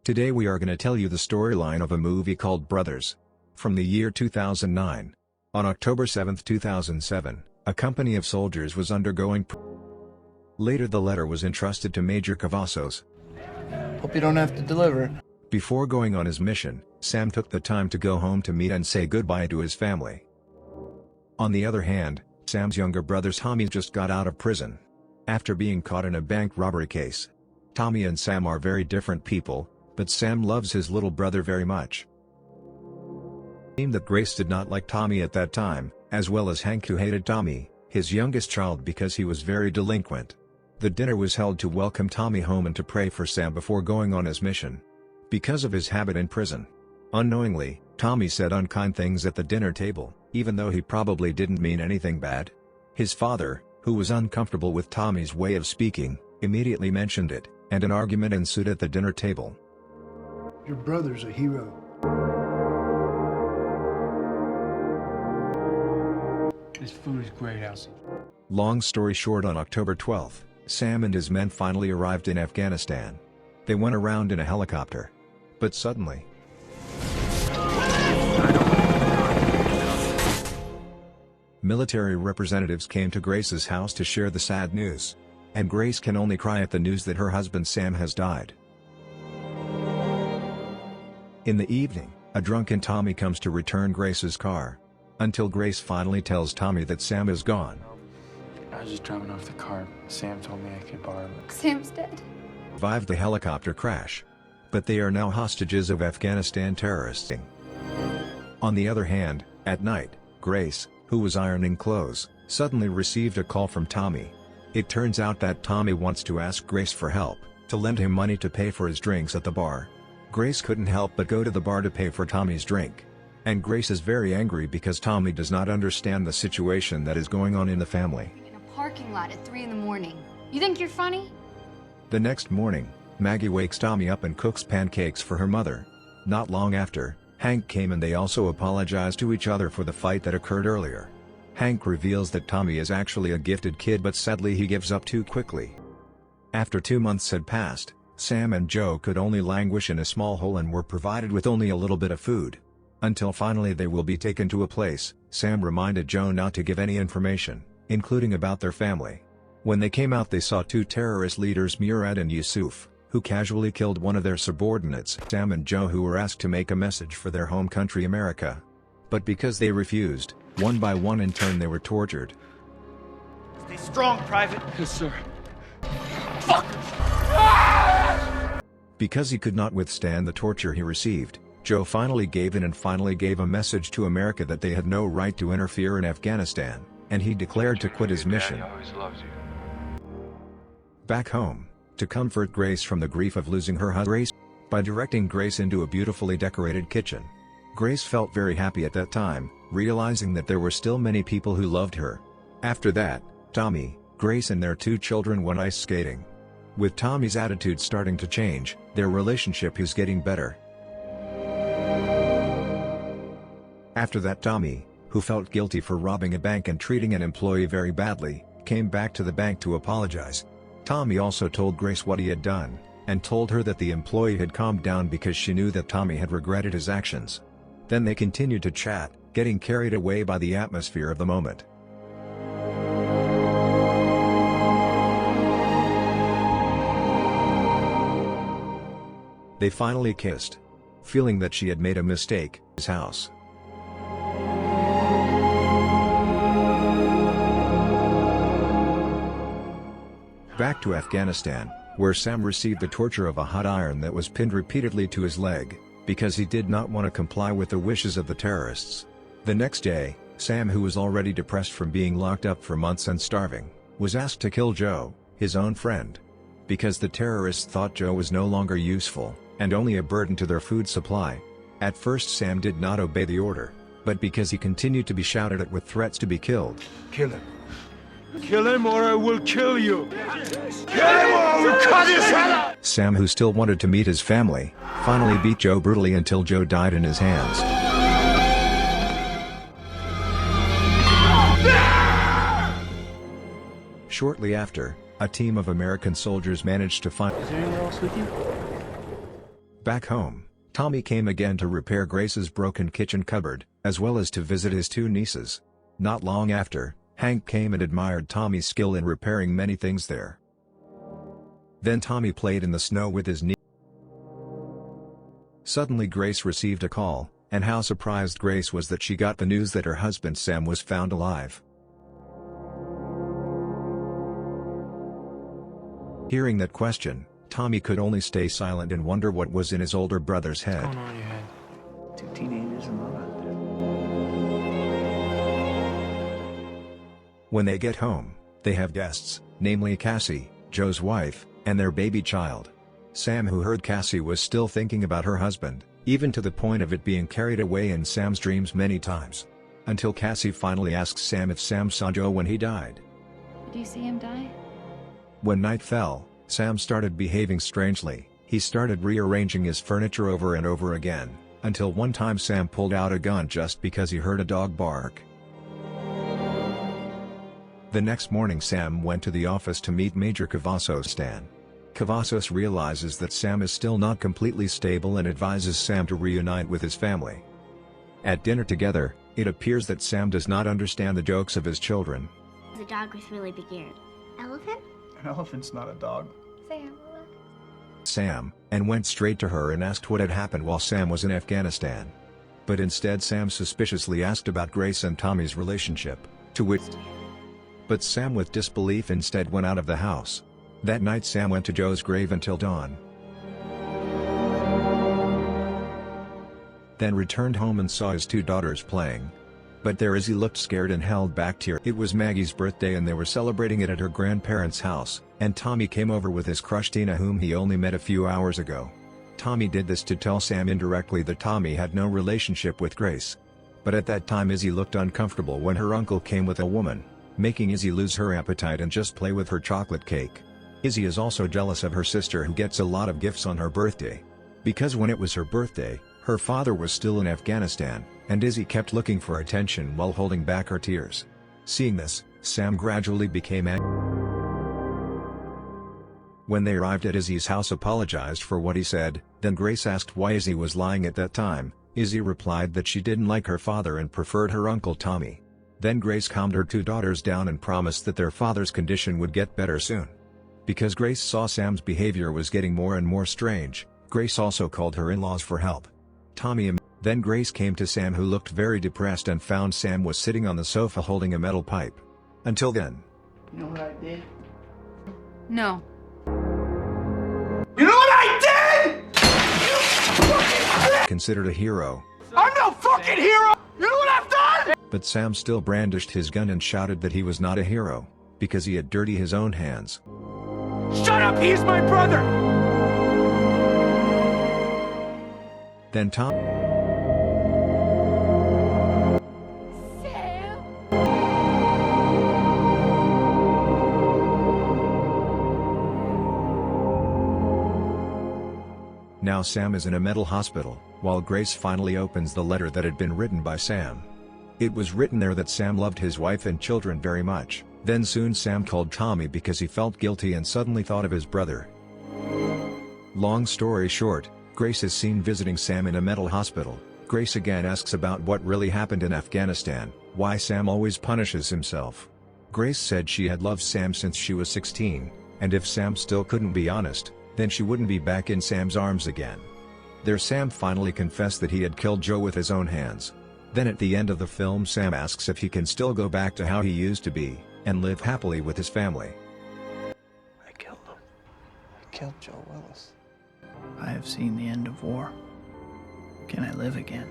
Today we are gonna tell you the storyline of a movie called Brothers. From the year 2009. On October 7, 2007, a company of soldiers was undergoing Later the letter was entrusted to Major Cavazos. Hope you don't have to deliver. Before going on his mission, Sam took the time to go home to meet and say goodbye to his family. On the other hand, Sam's younger brother Tommy just got out of prison. After being caught in a bank robbery case. Tommy and Sam are very different people, but Sam loves his little brother very much. It seemed that Grace did not like Tommy at that time, as well as Hank, who hated Tommy, his youngest child, because he was very delinquent. The dinner was held to welcome Tommy home and to pray for Sam before going on his mission. Because of his habit in prison. Unknowingly, Tommy said unkind things at the dinner table, even though he probably didn't mean anything bad. His father, who was uncomfortable with Tommy's way of speaking, immediately mentioned it, and an argument ensued at the dinner table. Your brother's a hero. This food is great, Elsie. Long story short, on October 12th, Sam and his men finally arrived in Afghanistan. They went around in a helicopter. But suddenly, military representatives came to Grace's house to share the sad news. And Grace can only cry at the news that her husband Sam has died. In the evening, a drunken Tommy comes to return Grace's car. Until Grace finally tells Tommy that Sam is gone. I was just driving off the car. Sam told me I could borrow it. Sam's dead. Survived the helicopter crash. But they are now hostages of Afghanistan terrorists. On the other hand, at night, Grace, who was ironing clothes, suddenly received a call from Tommy. It turns out that Tommy wants to ask Grace for help, to lend him money to pay for his drinks at the bar. Grace couldn't help but go to the bar to pay for Tommy's drink. And Grace is very angry because Tommy does not understand the situation that is going on in the family. In a parking lot at 3 in the morning. You think you're funny? The next morning, Maggie wakes Tommy up and cooks pancakes for her mother. Not long after, Hank came and they also apologized to each other for the fight that occurred earlier. Hank reveals that Tommy is actually a gifted kid, but sadly he gives up too quickly. After 2 months had passed, Sam and Joe could only languish in a small hole and were provided with only a little bit of food. Until finally they will be taken to a place. Sam reminded Joe not to give any information, including about their family. When they came out they saw two terrorist leaders, Murad and Yusuf, who casually killed one of their subordinates, Sam and Joe, who were asked to make a message for their home country America. But because they refused, one by one in turn they were tortured. Stay strong, Private. Yes, sir. Because he could not withstand the torture he received, Joe finally gave in and finally gave a message to America that they had no right to interfere in Afghanistan, and he declared to quit his mission. Back home, to comfort Grace from the grief of losing her husband, by directing Grace into a beautifully decorated kitchen. Grace felt very happy at that time, realizing that there were still many people who loved her. After that, Tommy, Grace and their 2 children went ice skating. With Tommy's attitude starting to change, their relationship is getting better. After that, Tommy, who felt guilty for robbing a bank and treating an employee very badly, came back to the bank to apologize. Tommy also told Grace what he had done, and told her that the employee had calmed down because she knew that Tommy had regretted his actions. Then they continued to chat, getting carried away by the atmosphere of the moment. They finally kissed. Feeling that she had made a mistake, his house. Back to Afghanistan, where Sam received the torture of a hot iron that was pinned repeatedly to his leg, because he did not want to comply with the wishes of the terrorists. The next day, Sam, who was already depressed from being locked up for months and starving, was asked to kill Joe, his own friend. Because the terrorists thought Joe was no longer useful, and only a burden to their food supply. At first Sam did not obey the order, but because he continued to be shouted at with threats to be killed. Kill him. Kill him or I will kill you. Kill him or I will cut his head off. Sam, who still wanted to meet his family, finally beat Joe brutally until Joe died in his hands. Shortly after, a team of American soldiers managed to find. Is there anyone else with you? Back home, Tommy came again to repair Grace's broken kitchen cupboard, as well as to visit his two nieces. Not long after, Hank came and admired Tommy's skill in repairing many things there. Then Tommy played in the snow with his niece. Suddenly Grace received a call, and how surprised Grace was that she got the news that her husband Sam was found alive. Hearing that question, Tommy could only stay silent and wonder what was in his older brother's head. What's going on in your head? Two teenagers in love out there. When they get home, they have guests, namely Cassie, Joe's wife, and their baby child. Sam, who heard Cassie, was still thinking about her husband, even to the point of it being carried away in Sam's dreams many times. Until Cassie finally asks Sam if Sam saw Joe when he died. Did you see him die? When night fell, Sam started behaving strangely. He started rearranging his furniture over and over again, until one time Sam pulled out a gun just because he heard a dog bark. The next morning Sam went to the office to meet Major Cavazos Stan. Cavazos realizes that Sam is still not completely stable and advises Sam to reunite with his family. At dinner together, it appears that Sam does not understand the jokes of his children. The dog with really big ears. Elephant? An elephant's not a dog. Sam, and went straight to her and asked what had happened while Sam was in Afghanistan. But instead Sam suspiciously asked about Grace and Tommy's relationship, but Sam with disbelief instead went out of the house. That night Sam went to Joe's grave until dawn. Then returned home and saw his two daughters playing. But there he looked scared and held back tears. It was Maggie's birthday and they were celebrating it at her grandparents' house, and Tommy came over with his crush Tina, whom he only met a few hours ago. Tommy did this to tell Sam indirectly that Tommy had no relationship with Grace. But at that time Izzy looked uncomfortable when her uncle came with a woman, making Izzy lose her appetite and just play with her chocolate cake. Izzy is also jealous of her sister, who gets a lot of gifts on her birthday. Because when it was her birthday, her father was still in Afghanistan, and Izzy kept looking for attention while holding back her tears. Seeing this, Sam gradually became angry. When they arrived at Izzy's house, apologized for what he said. Then Grace asked why Izzy was lying at that time. Izzy replied that she didn't like her father and preferred her uncle Tommy. Then Grace calmed her two daughters down and promised that their father's condition would get better soon. Because Grace saw Sam's behavior was getting more and more strange, Grace also called her in-laws for help. Then Grace came to Sam, who looked very depressed, and found Sam was sitting on the sofa holding a metal pipe. Until then. You know what I did? No. You know what I did? Considered a hero. I'm no fucking hero! You know what I've done? But Sam still brandished his gun and shouted that he was not a hero, because he had dirty his own hands. Shut up, he's my brother! Then Tom. Now Sam is in a mental hospital, while Grace finally opens the letter that had been written by Sam. It was written there that Sam loved his wife and children very much. Then soon Sam called Tommy because he felt guilty and suddenly thought of his brother. Long story short, Grace is seen visiting Sam in a mental hospital. Grace again asks about what really happened in Afghanistan, why Sam always punishes himself. Grace said she had loved Sam since she was 16, and if Sam still couldn't be honest, then she wouldn't be back in Sam's arms again. There Sam finally confessed that he had killed Joe with his own hands. Then at the end of the film Sam asks if he can still go back to how he used to be, and live happily with his family. I killed him. I killed Joe Willis. I have seen the end of war. Can I live again?